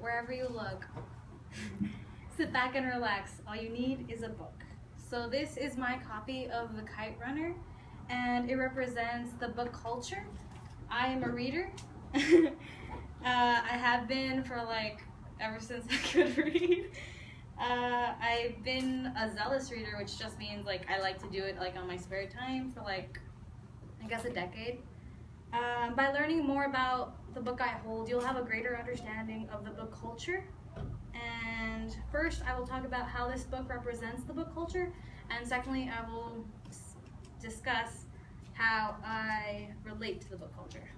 wherever you look, sit back and relax. All you need is a book. So this is my copy of The Kite Runner, and it represents the book culture. I am a reader. I have been for ever since I could read. I've been a zealous reader, which just means I like to do it on my spare time for I guess a decade. By learning more about the book I hold, you'll have a greater understanding of the book culture. And first, I will talk about how this book represents the book culture, and secondly, I will discuss how I relate to the book culture.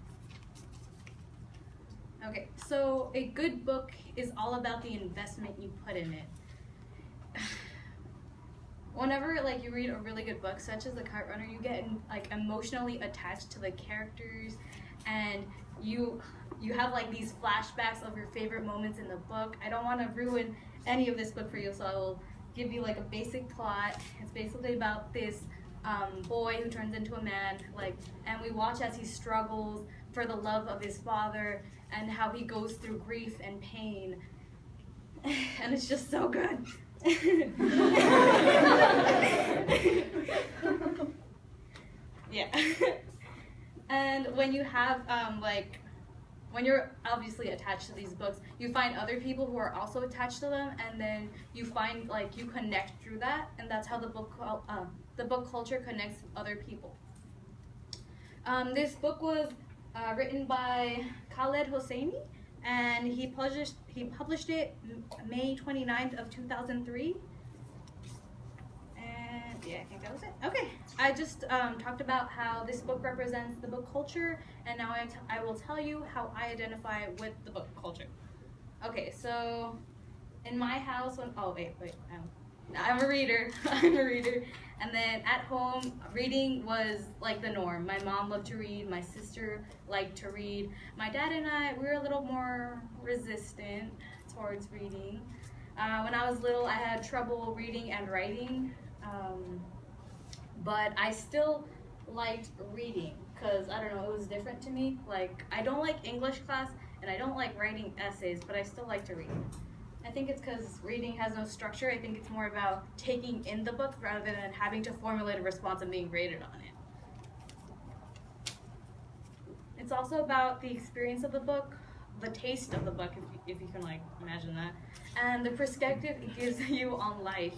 Okay, so a good book is all about the investment you put in it. Whenever you read a really good book, such as The Kite Runner, you get emotionally attached to the characters, and you have these flashbacks of your favorite moments in the book. I don't want to ruin any of this book for you, so I will give you a basic plot. It's basically about this boy who turns into a man, and we watch as he struggles for the love of his father and how he goes through grief and pain, and it's just so good. Yeah. And when you have when you're obviously attached to these books, you find other people who are also attached to them, and then you find you connect through that, and that's how the book culture connects other people. This book was written by Khaled Hosseini, and he published it May 29th of 2003. And yeah, I think that was it. Okay, I just talked about how this book represents the book culture, and now I will tell you how I identify with the book culture. Okay, so in my house, I'm a reader. I'm a reader. And then at home, reading was the norm. My mom loved to read. My sister liked to read. My dad and we were a little more resistant towards reading. When I was little, I had trouble reading and writing, but I still liked reading because, I don't know, it was different to me. I don't like English class, and I don't like writing essays, but I still like to read. I think it's because reading has no structure. I think it's more about taking in the book rather than having to formulate a response and being graded on it. It's also about the experience of the book, the taste of the book, if you can imagine that, and the perspective it gives you on life.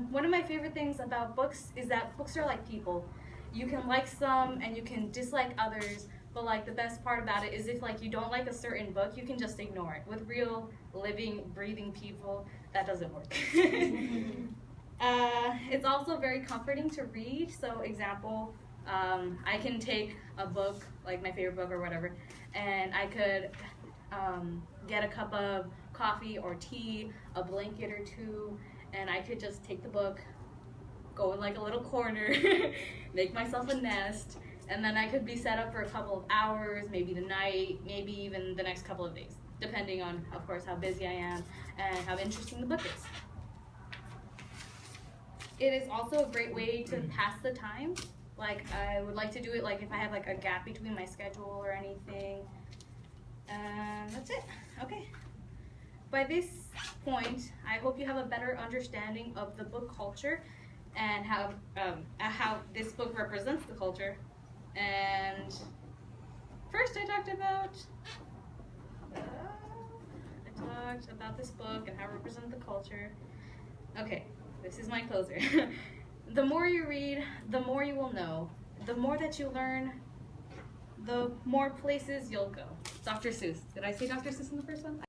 One of my favorite things about books is that books are like people. You can like some and you can dislike others, but the best part about it is if you don't like a certain book, you can just ignore it. With real, living, breathing people, that doesn't work. It's also very comforting to read. So example, I can take a book, my favorite book or whatever, and I could get a cup of coffee or tea, a blanket or two, and I could just take the book, go in a little corner, make myself a nest, and then I could be set up for a couple of hours, maybe the night, maybe even the next couple of days, depending on, of course, how busy I am and how interesting the book is. It is also a great way to pass the time. I would like to do it if I have a gap between my schedule or anything. That's it. Okay. By this point, I hope you have a better understanding of the book culture and how this book represents the culture. And first I talked about this book and how it represents the culture. Okay, this is my closer. The more you read, the more you will know. The more that you learn, the more places you'll go. Dr. Seuss. Did I say Dr. Seuss in the first one?